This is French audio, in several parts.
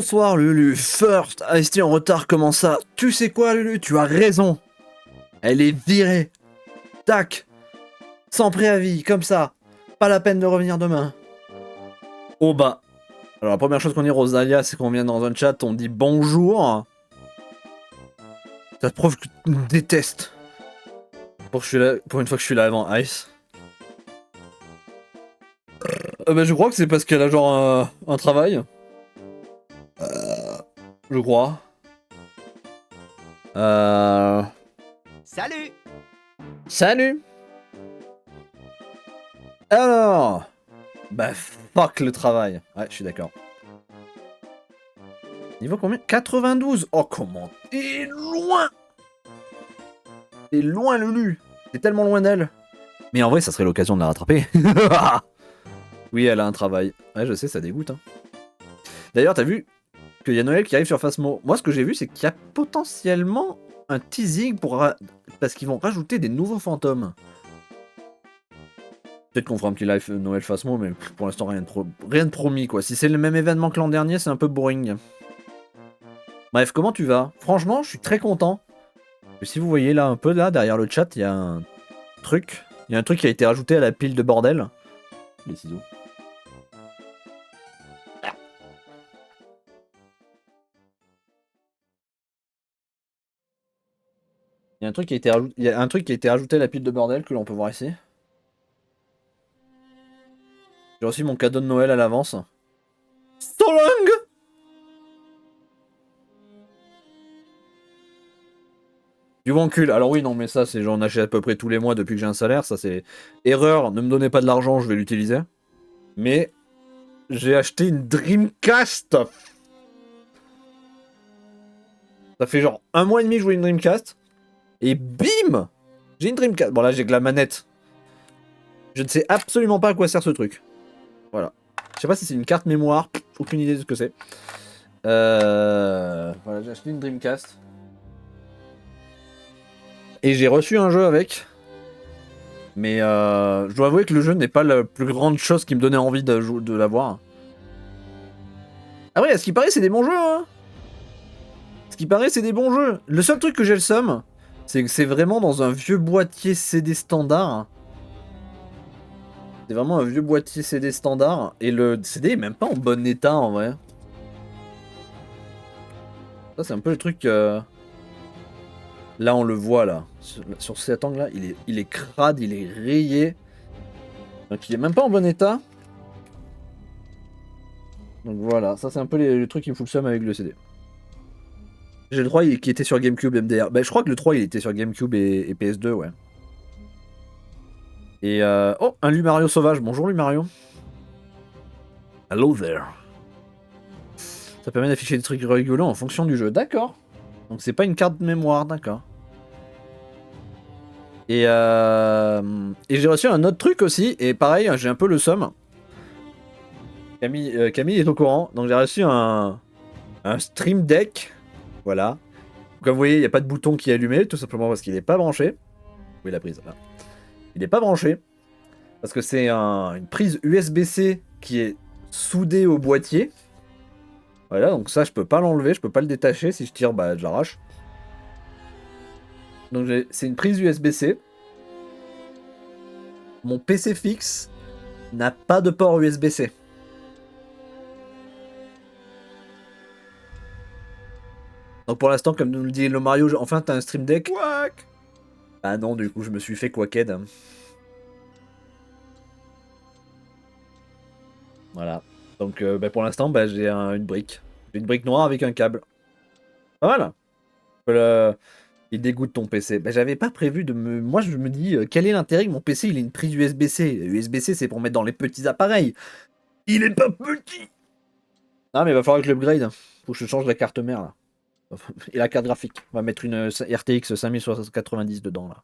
Bonsoir Lulu, first, Ice-T en retard, comment ça? Tu sais quoi Lulu, tu as raison. Elle est virée. Tac. Sans préavis, comme ça. Pas la peine de revenir demain. Oh bah. Alors la première chose qu'on dit Rosalia, c'est qu'on vient dans un chat, on dit bonjour. Ça te prouve que tu me détestes. Pour une fois que je suis là avant Ice. Bah je crois que c'est parce qu'elle a genre un travail. Je crois. Salut! Salut! Alors! Bah fuck le travail. Ouais, je suis d'accord. Niveau combien? 92! Oh comment t'es loin! T'es loin Lulu! T'es tellement loin d'elle! Mais en vrai, ça serait l'occasion de la rattraper. Oui, elle a un travail. Ouais, je sais, ça dégoûte. Hein. D'ailleurs, t'as vu qu'il y a Noël qui arrive sur Phasmo. Moi, ce que j'ai vu, c'est qu'il y a potentiellement un teasing parce qu'ils vont rajouter des nouveaux fantômes. Peut-être qu'on fera un petit live Noël Phasmo, mais pour l'instant, rien de promis, quoi. Si c'est le même événement que l'an dernier, c'est un peu boring. Bref, comment tu vas? Franchement, je suis très content. Et si vous voyez là, un peu là, derrière le chat, il y a un truc. Il y a un truc qui a été rajouté à la pile de bordel. Les ciseaux. Il y a un truc qui a été rajouté à la pile de bordel que l'on peut voir ici. J'ai reçu mon cadeau de Noël à l'avance. So long! Du bon cul. Alors oui, non, mais ça, c'est j'en achète à peu près tous les mois depuis que j'ai un salaire. Ça, c'est erreur. Ne me donnez pas de l'argent, je vais l'utiliser. Mais j'ai acheté une Dreamcast. Ça fait genre un mois et demi que je jouais une Dreamcast. Et bim! J'ai une Dreamcast. Bon, là, j'ai que la manette. Je ne sais absolument pas à quoi sert ce truc. Voilà. Je sais pas si c'est une carte mémoire. Aucune idée de ce que c'est. Voilà, j'ai acheté une Dreamcast. Et j'ai reçu un jeu avec. Mais je dois avouer que le jeu n'est pas la plus grande chose qui me donnait envie de l'avoir. Ah ouais, à ce qui paraît, c'est des bons jeux, hein. Ce qui paraît, c'est des bons jeux. Le seul truc que j'ai le seum, c'est que c'est vraiment dans un vieux boîtier CD standard. C'est vraiment un vieux boîtier CD standard. Et le CD est même pas en bon état, en vrai. Ça, c'est un peu le truc... Là, on le voit, là. Sur cet angle-là, il est crade, il est rayé. Donc, il est même pas en bon état. Donc, voilà. Ça, c'est un peu le truc qui me fout le seum avec le CD. J'ai le 3 qui était sur GameCube MDR. Bah, je crois que le 3 il était sur GameCube et PS2, ouais. Et oh, un Lumario sauvage. Bonjour Lumario. Hello there. Ça permet d'afficher des trucs rigolos en fonction du jeu. D'accord. Donc c'est pas une carte de mémoire, d'accord. Et j'ai reçu un autre truc aussi. Et pareil, j'ai un peu le seum. Camille est au courant. Donc j'ai reçu un Stream Deck. Voilà. Comme vous voyez, il n'y a pas de bouton qui est allumé, tout simplement parce qu'il n'est pas branché. Oui, la prise, là. Il n'est pas branché. Parce que c'est une prise USB-C qui est soudée au boîtier. Voilà, donc ça, je peux pas l'enlever, je peux pas le détacher. Si je tire, bah, je l'arrache. Donc c'est une prise USB-C. Mon PC fixe n'a pas de port USB-C. Donc pour l'instant, comme nous le dit le Mario, enfin t'as un Stream Deck. Quack. Ah non, du coup, je me suis fait quacked. Voilà. Donc bah, pour l'instant, bah, j'ai une brique. J'ai une brique noire avec un câble. Voilà. Il dégoûte ton PC. Bah, j'avais pas prévu de me... Moi, je me dis, quel est l'intérêt que mon PC, il ait une prise USB-C? USB-C, c'est pour mettre dans les petits appareils. Il est pas petit. Ah, mais il va falloir que je l'upgrade. Faut que je change la carte mère, là. Et la carte graphique. On va mettre une RTX 5090 dedans, là.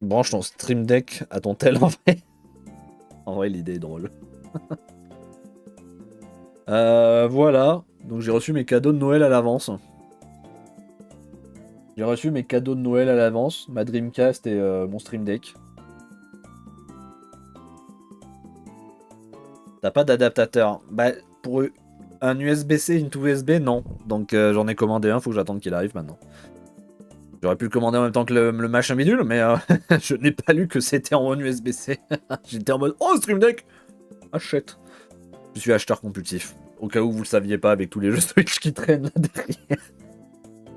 Branche ton Stream Deck à ton tel, en vrai. En vrai, l'idée est drôle. Voilà. Donc j'ai reçu mes cadeaux de Noël à l'avance. J'ai reçu mes cadeaux de Noël à l'avance. Ma Dreamcast et mon Stream Deck. T'as pas d'adaptateur. Bah, pour un USB-C into USB, non. Donc j'en ai commandé un, faut que j'attende qu'il arrive maintenant. J'aurais pu le commander en même temps que le machin bidule, mais je n'ai pas lu que c'était en USB-C. J'étais en mode, oh, Stream Deck, achète. Je suis acheteur compulsif. Au cas où vous le saviez pas avec tous les jeux Switch qui traînent là derrière.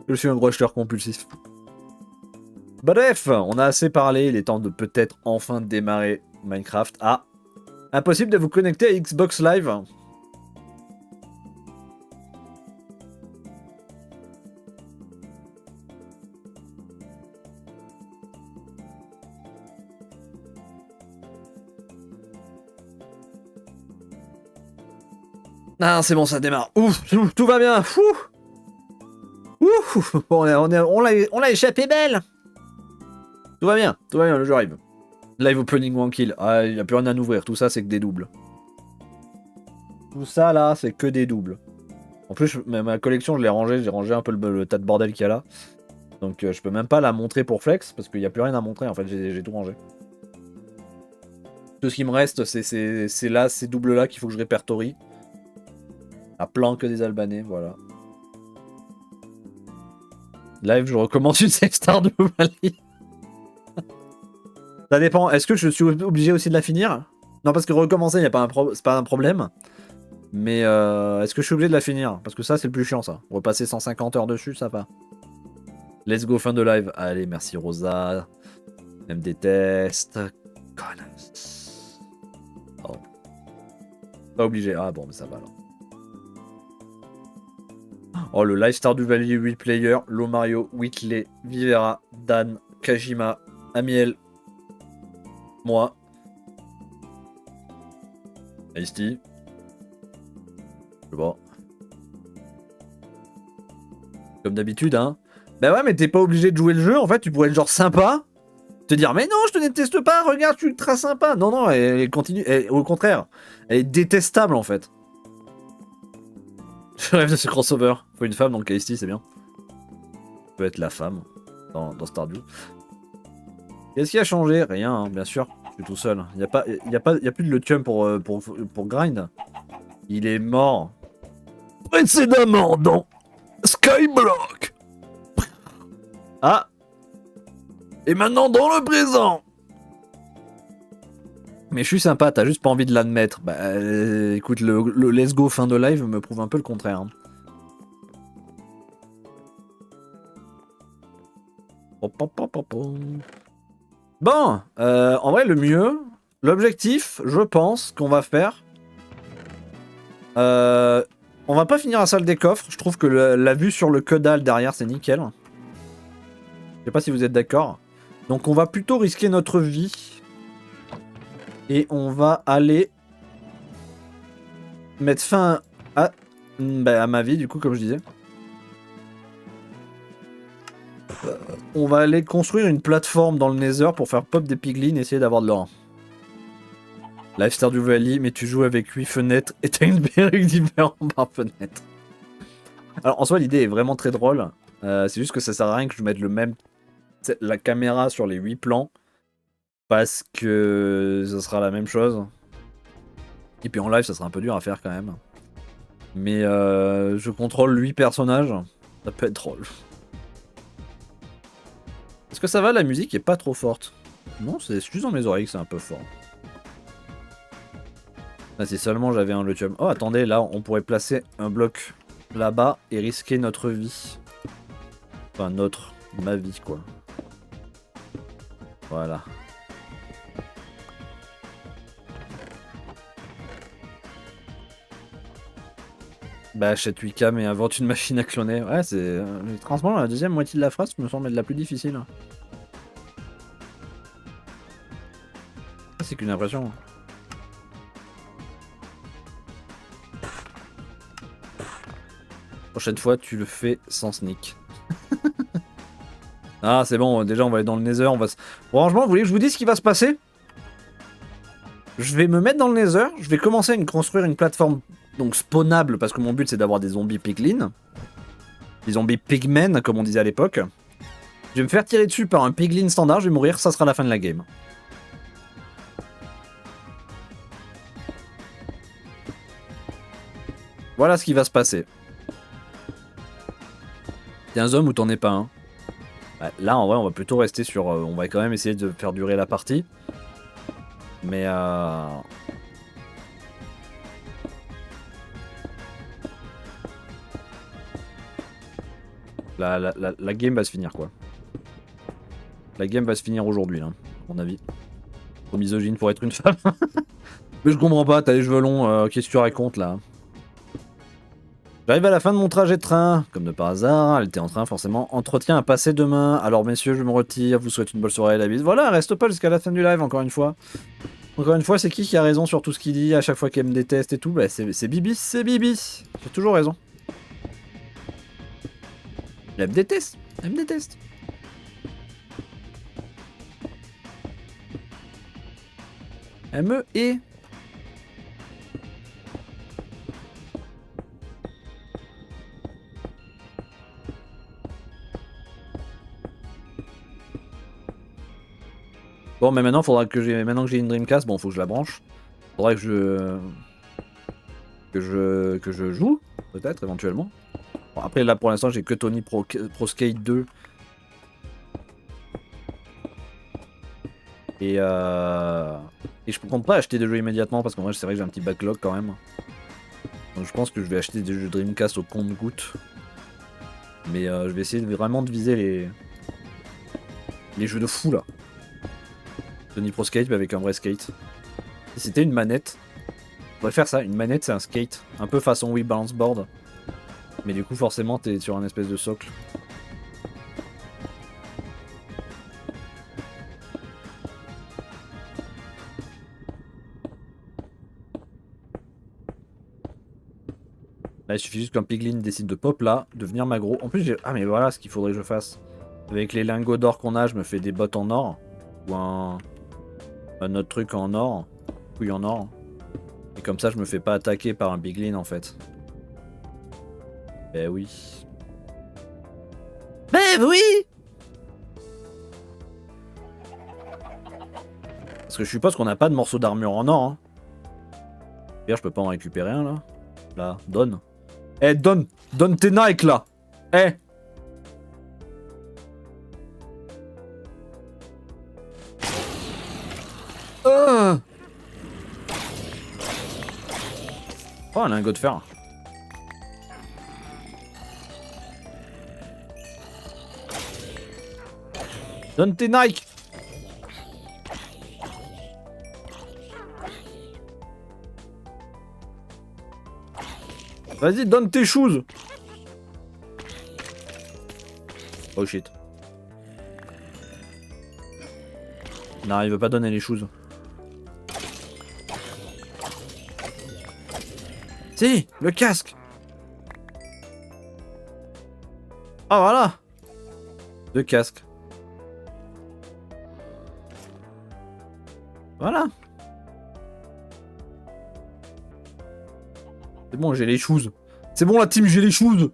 Je suis un gros acheteur compulsif. Bref, on a assez parlé, il est temps de peut-être enfin démarrer Minecraft. Ah, impossible de vous connecter à Xbox Live. Ah, c'est bon, ça démarre. Ouf, tout va bien. Ouf, on l'a échappé belle. Tout va bien, le jeu arrive. Live opening one kill. Ah, il n'y a plus rien à ouvrir, tout ça c'est que des doubles. Tout ça là, c'est que des doubles. En plus, ma collection, je l'ai rangée, j'ai rangé un peu le tas de bordel qu'il y a là. Donc je peux même pas la montrer pour flex, parce qu'il n'y a plus rien à montrer, en fait, j'ai tout rangé. Tout ce qui me reste, c'est là, ces doubles là qu'il faut que je répertorie. À plan que des Albanais, voilà. Live, je recommence une save Stardew Valley. Ça dépend. Est-ce que je suis obligé aussi de la finir? Non, parce que recommencer, c'est pas un problème. Mais est-ce que je suis obligé de la finir? Parce que ça, c'est le plus chiant, ça. Repasser 150 heures dessus, ça va. Let's go, fin de live. Allez, merci Rosa. Même des tests. Connasse. Oh. Pas obligé. Ah bon, mais ça va alors. Oh, le live Stardew Valley 8 player. Lomario, Whitley, Vivera, Dan, Kajima, Amiel. Moi. Ice-T. Je sais pas. Comme d'habitude, hein. Bah ouais, mais t'es pas obligé de jouer le jeu, en fait, tu pourrais être genre sympa. Te dire, mais non, je te déteste pas, regarde, je suis ultra sympa. Non, non, elle continue. Au contraire, elle est détestable, en fait. Je rêve de ce crossover. Faut une femme, donc Ice-T, c'est bien. Peut être la femme dans Stardew. Qu'est-ce qui a changé? Rien, hein, bien sûr. Je suis tout seul. Il y a plus de Lutium pour grind. Il est mort. Précédemment dans Skyblock. Ah. Et maintenant dans le présent. Mais je suis sympa, t'as juste pas envie de l'admettre. Bah écoute, le let's go fin de live me prouve un peu le contraire. Hein. Bon, en vrai le mieux, l'objectif, je pense qu'on va faire... on va pas finir à salle des coffres, je trouve que la vue sur le que dalle derrière c'est nickel. Je sais pas si vous êtes d'accord. Donc on va plutôt risquer notre vie. Et on va aller mettre fin à ma vie, du coup, comme je disais. On va aller construire une plateforme dans le Nether pour faire pop des piglins et essayer d'avoir de l'or. Live Stardew Valley, mais tu joues avec 8 fenêtres et t'as une perruque différente par fenêtre. Alors en soi, l'idée est vraiment très drôle. C'est juste que ça sert à rien que je mette la caméra sur les 8 plans. Parce que ça sera la même chose. Et puis en live, ça sera un peu dur à faire quand même. Mais je contrôle 8 personnages. Ça peut être drôle. Est-ce que ça va? La musique est pas trop forte. Non, c'est juste dans mes oreilles que c'est un peu fort. Ah, si seulement j'avais un Lutium. Oh, attendez, là, on pourrait placer un bloc là-bas et risquer notre vie. Enfin, ma vie, quoi. Voilà. Bah, achète 8 cam et invente une machine à cloner. Ouais, c'est... Étrangement, la deuxième moitié de la phrase me semble être la plus difficile. C'est qu'une impression. Prochaine fois, tu le fais sans sneak. Ah, c'est bon, déjà, on va aller dans le Nether. Franchement, vous voulez que je vous dise ce qui va se passer? Je vais me mettre dans le Nether, je vais commencer à construire une plateforme donc spawnable, parce que mon but c'est d'avoir des zombies piglins. Des zombies pigmen, comme on disait à l'époque. Je vais me faire tirer dessus par un piglin standard, je vais mourir, ça sera la fin de la game. Voilà ce qui va se passer. T'es un homme ou t'en es pas un. Bah, là, en vrai, on va plutôt rester sur... on va quand même essayer de faire durer la partie. Mais... La game va se finir, quoi. La game va se finir aujourd'hui, là, à mon avis. Trop misogyne pour être une femme. Mais je comprends pas, t'as les cheveux longs, qu'est-ce que tu racontes, là? J'arrive à la fin de mon trajet de train. Comme de par hasard, elle était en train, forcément. Entretien à passer demain. Alors, messieurs, je me retire. Vous souhaite une bonne soirée, la bise. Voilà, reste pas jusqu'à la fin du live, encore une fois. Encore une fois, c'est qui a raison sur tout ce qu'il dit à chaque fois qu'elle me déteste et tout? Bah, c'est Bibi, c'est Bibi. J'ai toujours raison. Elle me déteste. Elle me déteste. Elle me hait. Bon, mais maintenant, faudra que j'ai. Maintenant que j'ai une Dreamcast, bon, faut que je la branche. Faudra que je joue, peut-être, éventuellement. Bon, après, là, pour l'instant, j'ai que Tony Pro Skate 2. Et je compte pas acheter des jeux immédiatement parce que moi, c'est vrai que j'ai un petit backlog quand même. Donc, je pense que je vais acheter des jeux Dreamcast au compte-gouttes. Mais je vais essayer vraiment de viser les jeux de fou là. Tony Pro Skate mais avec un vrai skate. Si c'était une manette, on pourrait faire ça. Une manette, c'est un skate. Un peu façon Wii Balance Board. Mais du coup, forcément, t'es sur un espèce de socle. Là, il suffit juste qu'un piglin décide de pop là, de venir m'aggro. En plus, j'ai... Ah, mais voilà ce qu'il faudrait que je fasse. Avec les lingots d'or qu'on a, je me fais des bottes en or. Ou un autre truc en or. Couille en or. Et comme ça, je me fais pas attaquer par un piglin en fait. Ben oui. Ben oui! Parce que je suppose qu'on n'a pas de morceau d'armure en or. Hein. D'ailleurs, je peux pas en récupérer un là. Là, donne. Eh, donne tes Nike là. Eh. Oh, un lingot de fer. Donne tes Nike. Vas-y, donne tes shoes. Oh shit. Non, il veut pas donner les shoes. Si, le casque. Ah voilà. 2 casques. Voilà. C'est bon, j'ai les shoes. C'est bon la team, j'ai les shoes.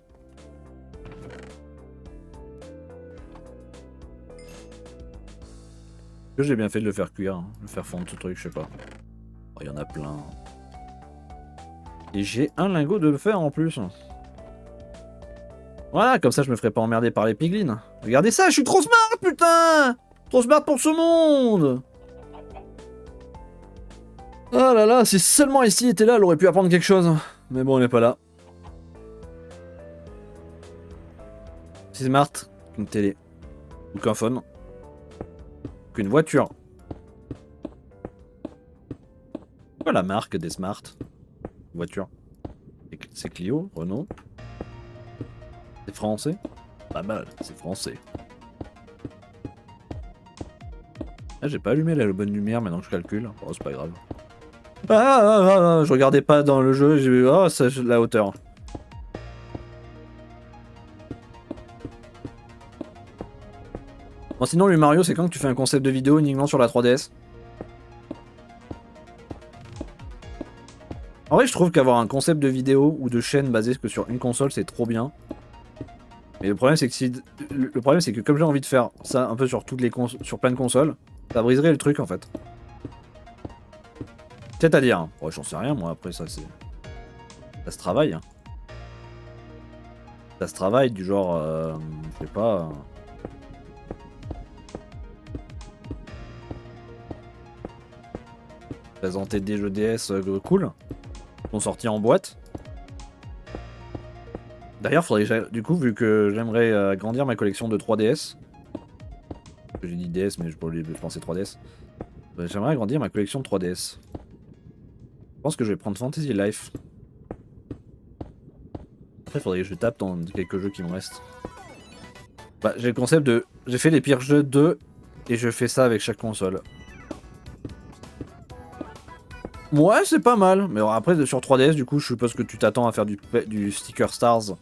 Que j'ai bien fait de le faire cuire, hein, de le faire fondre ce truc, je sais pas. Oh, il y en a plein. Et j'ai un lingot de fer en plus. Voilà, comme ça je me ferai pas emmerder par les piglins. Regardez ça, je suis trop smart, putain! Trop smart pour ce monde! Oh là là, si seulement ici était là, elle aurait pu apprendre quelque chose. Mais bon, on n'est pas là. C'est smart, une télé. Ou qu'un phone. Qu'une voiture. Quoi la marque des smart voitures? C'est Clio, Renault. C'est français? Pas mal, c'est français. Ah, j'ai pas allumé la bonne lumière maintenant que je calcule. Oh, c'est pas grave. Je regardais pas dans le jeu, j'ai vu, oh, c'est la hauteur. Bon, sinon, lui Mario, c'est quand que tu fais un concept de vidéo uniquement sur la 3DS? En vrai, je trouve qu'avoir un concept de vidéo ou de chaîne basé que sur une console, c'est trop bien. Mais le problème, c'est que comme j'ai envie de faire ça un peu sur sur plein de consoles, ça briserait le truc en fait. C'est-à-dire, ouais, j'en sais rien moi. Après ça, ça se travaille. Hein. Ça se travaille du genre, je sais pas. Présenter des jeux DS cool, qui sont sortis en boîte. D'ailleurs, faudrait du coup, vu que j'aimerais agrandir ma collection de 3DS. J'ai dit DS, mais je pensais 3DS. J'aimerais agrandir ma collection de 3DS. Je pense que je vais prendre Fantasy Life. Après, faudrait que je tape dans quelques jeux qui me restent. Bah, j'ai le concept de... J'ai fait les pires jeux de... Et je fais ça avec chaque console. Ouais, c'est pas mal. Mais après, sur 3DS, du coup, je suppose que tu t'attends à faire du Sticker Stars.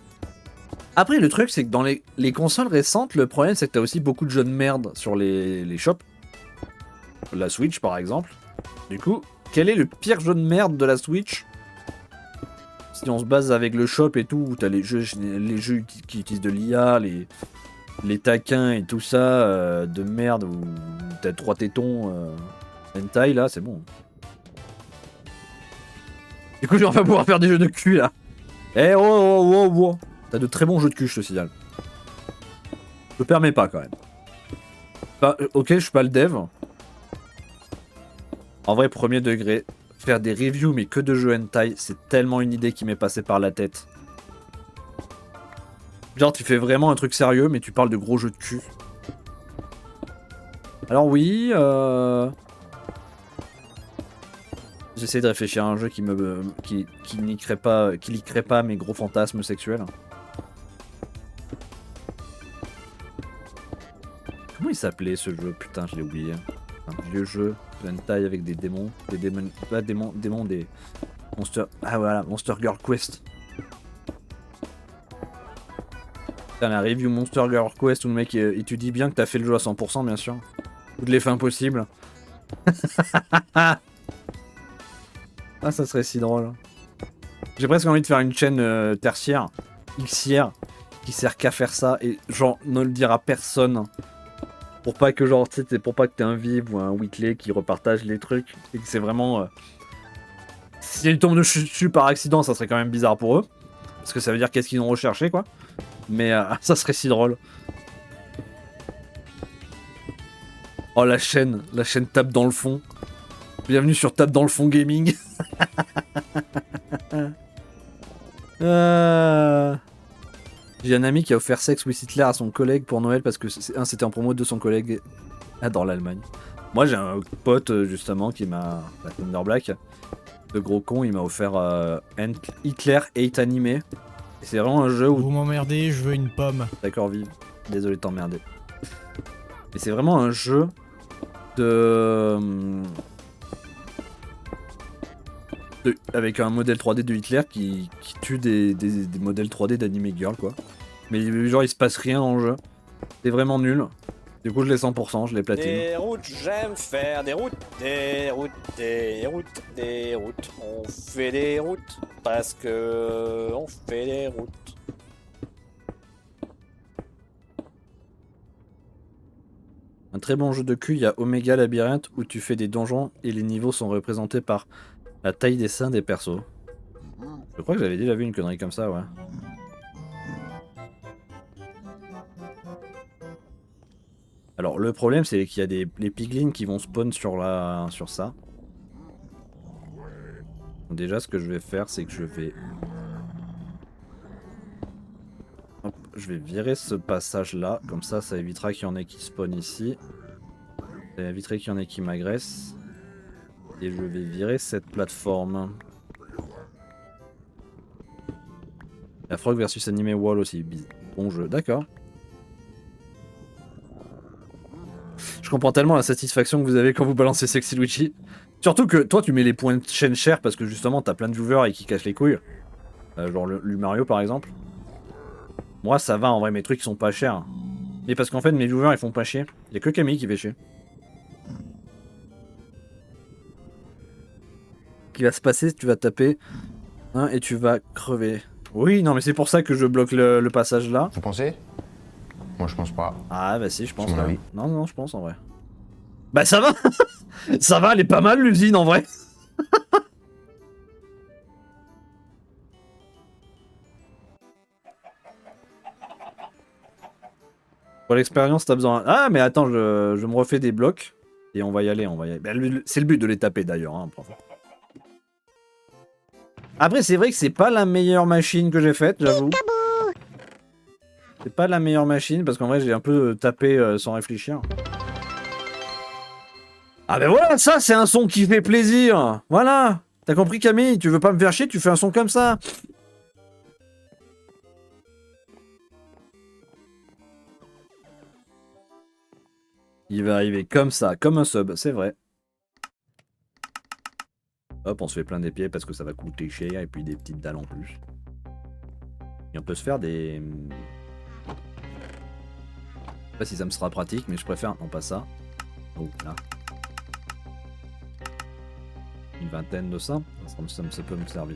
Après, le truc, c'est que dans les consoles récentes, le problème, c'est que t'as aussi beaucoup de jeux de merde sur les shops. La Switch, par exemple. Du coup, quel est le pire jeu de merde de la Switch? Si on se base avec le shop et tout, où t'as les jeux qui utilisent de l'IA, les taquins et tout ça, de merde, où t'as 3 tétons hentai, là, c'est bon. Du coup, je vais enfin pouvoir faire des jeux de cul, là. Eh, oh. T'as de très bons jeux de cul, je te signale. Je me permets pas, quand même. Bah, ok, je suis pas le dev. En vrai, premier degré, faire des reviews, mais que de jeux hentai, c'est tellement une idée qui m'est passée par la tête. Genre, tu fais vraiment un truc sérieux, mais tu parles de gros jeux de cul. Alors oui, j'essaie de réfléchir à un jeu qui niquerait pas mes gros fantasmes sexuels. Comment il s'appelait ce jeu? Putain, je l'ai oublié. Un vieux jeu de hentai avec des démons. Des Monster... Ah voilà, Monster Girl Quest. Putain, la review Monster Girl Quest où le mec il te dit bien que t'as fait le jeu à 100%, bien sûr. Toutes les fins possibles. Ah, ça serait si drôle. J'ai presque envie de faire une chaîne tertiaire, Xière, qui sert qu'à faire ça et genre ne le dire à personne. Pour pas que genre, tu sais, pour pas que t'aies un Vive ou un Weekly qui repartage les trucs. Et que c'est vraiment... Si ils tombent dessus par accident, ça serait quand même bizarre pour eux. Parce que ça veut dire qu'est-ce qu'ils ont recherché, quoi. Mais ça serait si drôle. Oh, la chaîne tape dans le fond. Bienvenue sur Tape dans le fond gaming. J'ai un ami qui a offert Sex with Hitler à son collègue pour Noël parce que c'était en promo de son collègue dans l'Allemagne. Moi j'ai un pote justement qui m'a... Thunder Black, de gros con, il m'a offert Hitler 8 animé. Et c'est vraiment un jeu où... Vous m'emmerdez, je veux une pomme. D'accord, vive. Désolé de t'emmerder. Mais c'est vraiment un jeu de... avec un modèle 3D de Hitler qui tue des modèles 3D d'anime girl, quoi. Mais genre il se passe rien dans le jeu. C'est vraiment nul. Du coup je l'ai 100%, je l'ai platine. Des routes, j'aime faire des routes, des routes, des routes, des routes. On fait des routes parce que on fait des routes. Un très bon jeu de cul, il y a Omega Labyrinthe où tu fais des donjons et les niveaux sont représentés par la taille des seins des persos. Je crois que j'avais déjà vu une connerie comme ça, ouais. Alors le problème c'est qu'il y a les piglins qui vont spawn sur ça. Donc, déjà ce que je vais faire c'est que je vais... Hop, je vais virer ce passage là, comme ça évitera qu'il y en ait qui spawn ici. Ça éviterait qu'il y en ait qui m'agressent. Et je vais virer cette plateforme. La Frog versus Anime Wall aussi. Bon jeu, d'accord. Je comprends tellement la satisfaction que vous avez quand vous balancez Sexy Luigi. Surtout que toi tu mets les points de chaîne chers parce que justement t'as plein de viewers et qui cassent les couilles. Genre le Mario par exemple. Moi ça va en vrai, mes trucs ils sont pas chers. Mais parce qu'en fait mes viewers ils font pas chier. Y'a que Camille qui fait chier. Qui va se passer, tu vas taper hein, et tu vas crever. Oui, non mais c'est pour ça que je bloque le passage là. Vous pensez? Moi je pense pas. Ah bah si, je pense C'est mon là. avis. Non, je pense en vrai. Bah ça va. Ça va, elle est pas mal l'usine en vrai. Pour l'expérience, t'as besoin. Ah, mais attends, je me refais des blocs. Et on va y aller, on va y aller. Bah, c'est le but de les taper d'ailleurs. Hein, après, c'est vrai que c'est pas la meilleure machine que j'ai faite, j'avoue. C'est pas la meilleure machine parce qu'en vrai, j'ai un peu tapé sans réfléchir. Ah, ben voilà, ça, c'est un son qui fait plaisir. Voilà. T'as compris, Camille? Tu veux pas me faire chier, tu fais un son comme ça. Il va arriver comme ça, comme un sub, c'est vrai. Hop, on se fait plein des pieds parce que ça va coûter cher et puis des petites dalles en plus. Et on peut se faire des... Je sais pas si ça me sera pratique, mais je préfère... Non, pas ça. Oh, là. Une vingtaine de ça. Ça peut me servir.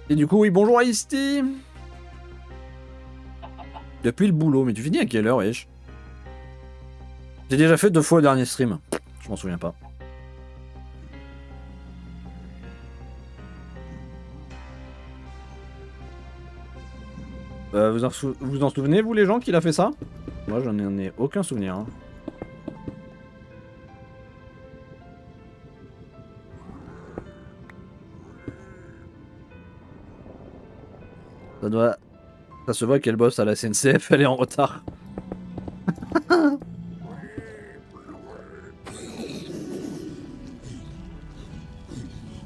Et du coup, oui, bonjour Isti. Depuis le boulot, mais tu finis à quelle heure, wesh? J'ai déjà fait 2 fois le dernier stream. Je m'en souviens pas. Vous en souvenez, vous, les gens, qu'il a fait ça? Moi, j'en ai aucun souvenir. Hein. Ça se voit qu'elle bosse à la SNCF, elle est en retard.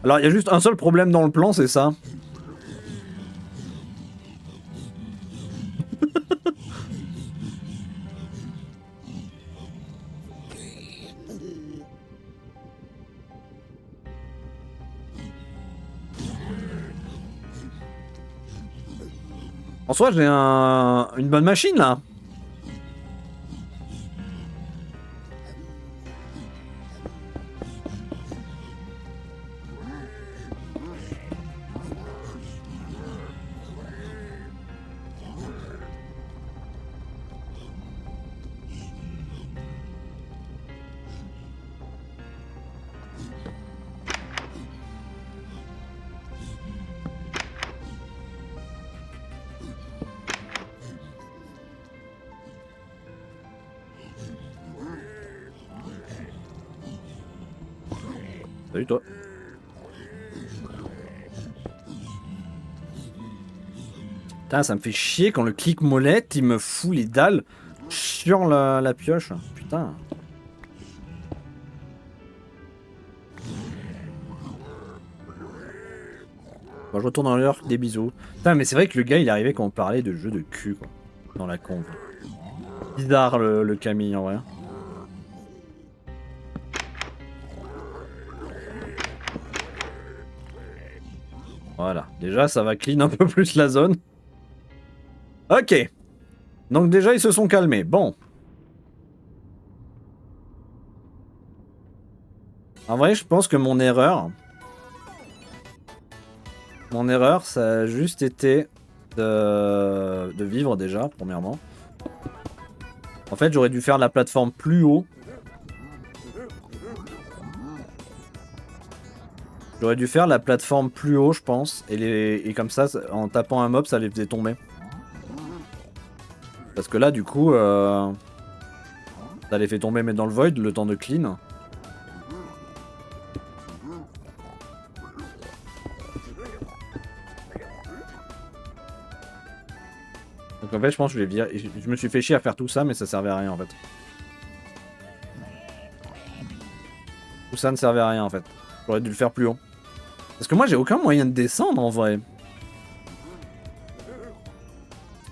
Alors, il y a juste un seul problème dans le plan, c'est ça. En soi, j'ai une bonne machine, là. Salut toi. Putain, ça me fait chier quand le clic molette, il me fout les dalles sur la pioche. Putain. Bon, je retourne dans l'heure des bisous. Putain, mais c'est vrai que le gars, il est arrivé quand on parlait de jeu de cul, quoi. Dans la conve. Bizarre le Camille, en vrai. Voilà, déjà ça va clean un peu plus la zone. Ok. Donc déjà ils se sont calmés. Bon. En vrai je pense que mon erreur... ça a juste été de vivre déjà, premièrement. En fait j'aurais dû faire la plateforme plus haut. J'aurais dû faire la plateforme plus haut, je pense, et comme ça, en tapant un mob, ça les faisait tomber. Parce que là, du coup, ça les fait tomber, mais dans le void, le temps de clean. Donc en fait, je pense que je vais virer. Je me suis fait chier à faire tout ça, mais ça servait à rien en fait. Tout ça ne servait à rien en fait. J'aurais dû le faire plus haut. Parce que moi j'ai aucun moyen de descendre en vrai.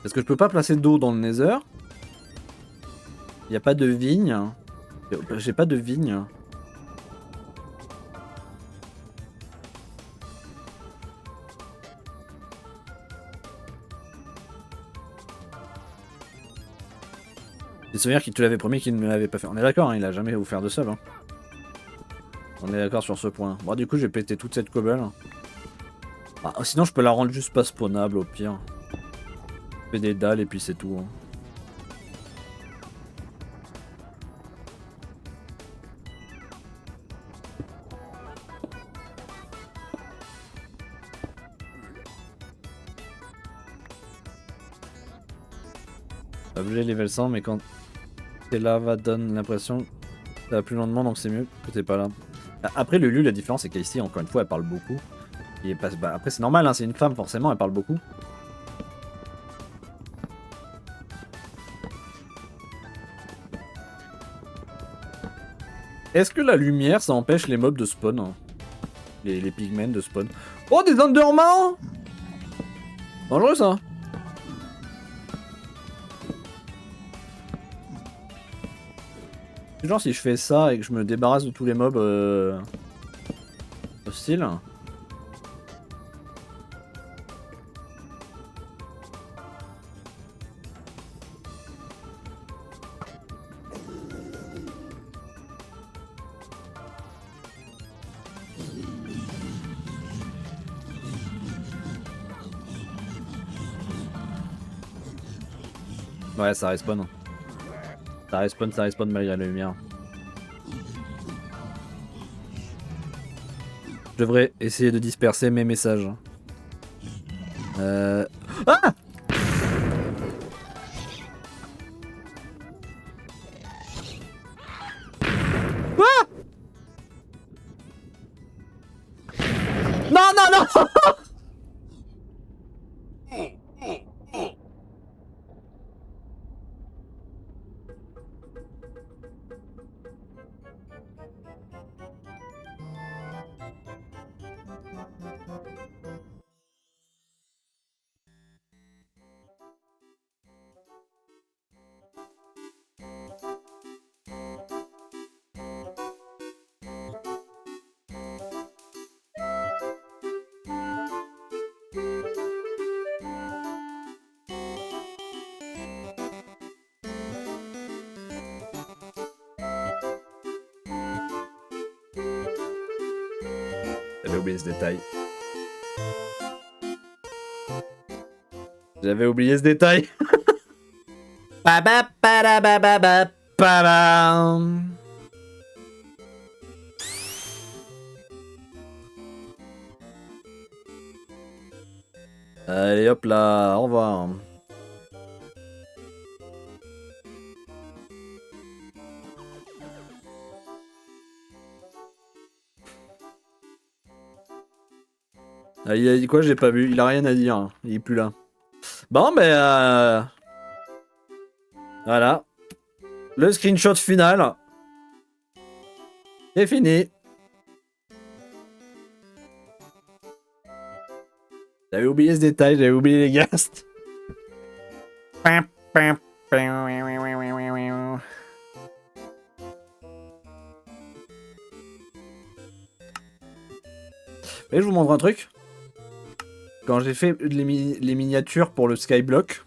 Parce que je peux pas placer d'eau dans le nether. Il n'y a pas de vigne. J'ai pas de vigne. J'ai souvenir qu'il te l'avait promis qu'il ne l'avait pas fait. On est d'accord, hein, il a jamais offert de sub. Hein. On est d'accord sur ce point. Bon, du coup, j'ai pété toute cette cobble. Ah, sinon, je peux la rendre juste pas spawnable au pire. Je fais des dalles et puis c'est tout. Hein. Objet level 100, mais quand t'es là, va donne l'impression que ça va plus lentement, donc c'est mieux que t'es pas là. Après, Lulu, la différence, c'est qu'ici, encore une fois, elle parle beaucoup. Et bah, après, c'est normal, hein, c'est une femme, forcément, elle parle beaucoup. Est-ce que la lumière, ça empêche les mobs de spawn, hein? Les pigmen de spawn. Oh, des Endermans! Dangereux, ça! Genre, si je fais ça et que je me débarrasse de tous les mobs hostiles. Ouais, ça respawn. Ça respawn malgré la lumière. Je devrais essayer de disperser mes messages. Ah! Quoi? Non, non, non! J'avais oublié ce détail. J'avais oublié ce détail. Allez hop là, au revoir. Ah, il a dit quoi? J'ai pas vu. Il a rien à dire. Hein. Il est plus là. Bon, ben. Voilà. Le screenshot final. C'est fini. J'avais oublié ce détail. J'avais oublié les ghasts. Et je vous montre un truc. Quand j'ai fait les miniatures pour le Skyblock,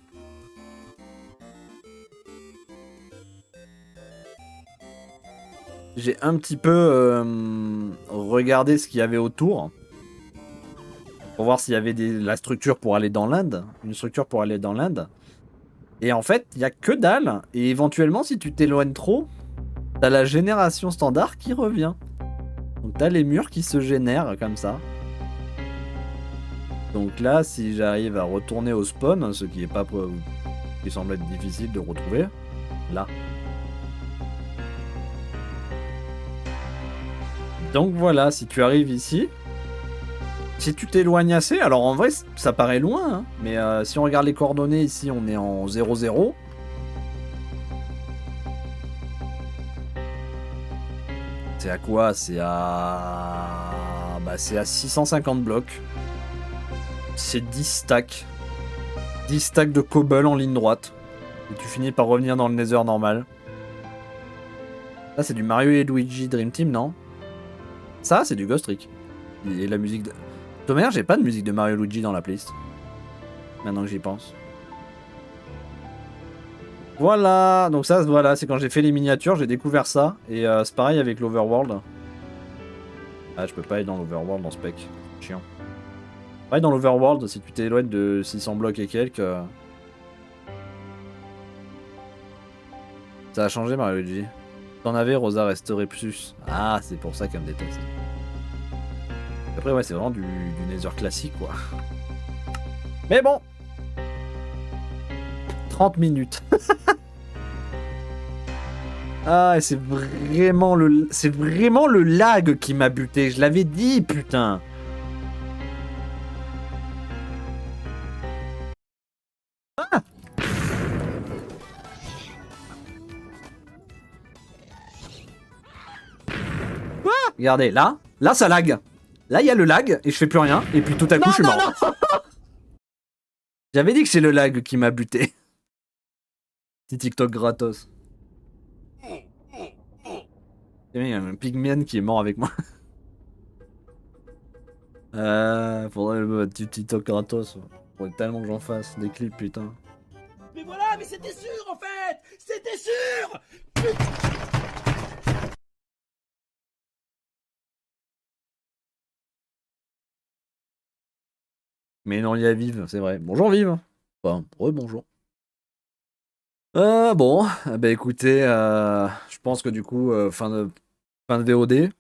j'ai un petit peu regardé ce qu'il y avait autour pour voir s'il y avait la structure pour aller dans l'Inde, une structure pour aller dans l'Inde. Et en fait, il y a que dalle. Et éventuellement, si tu t'éloignes trop, t'as la génération standard qui revient. Donc t'as les murs qui se génèrent comme ça. Donc là, si j'arrive à retourner au spawn, ce qui est pas qui semble être difficile de retrouver, là. Donc voilà, si tu arrives ici, si tu t'éloignes assez, alors en vrai ça paraît loin, hein, mais si on regarde les coordonnées ici, on est en 0,0. C'est à quoi? C'est à... Bah c'est à 650 blocs. C'est 10 stacks. 10 stacks de cobble en ligne droite. Et tu finis par revenir dans le Nether normal. Ça c'est du Mario et Luigi Dream Team, non? Ça c'est du Ghost Trick. Et la musique de... Dommage, j'ai pas de musique de Mario Luigi dans la playlist. Maintenant que j'y pense. Voilà, donc ça, voilà, c'est quand j'ai fait les miniatures, j'ai découvert ça. Et c'est pareil avec l'Overworld. Ah, je peux pas aller dans l'Overworld dans Spec. Chiant. Pareil dans l'Overworld, si tu t'éloignes de 600 blocs et quelques... Ça a changé Mario Luigi. Si t'en avais, Rosa resterait plus. Ah, c'est pour ça qu'elle me déteste. Après, ouais, c'est vraiment du Nether classique, quoi. Mais bon. 30 minutes. Ah, c'est vraiment le lag qui m'a buté. Je l'avais dit, putain. Ah. Quoi? Regardez, là ça lag. Là, il y a le lag et je fais plus rien. Et puis tout à coup, je suis mort. J'avais dit que c'est le lag qui m'a buté. Petit TikTok gratos. Il y a un pigman qui est mort avec moi. Faudrait le petit TikTok gratos. Faudrait tellement que j'en fasse des clips, putain. Mais voilà, mais c'était sûr en fait. C'était sûr. Mais non, il y a Vive, c'est vrai. Bonjour Vive. Enfin, rebonjour. Bon, bah écoutez, je pense que du coup, fin de VOD.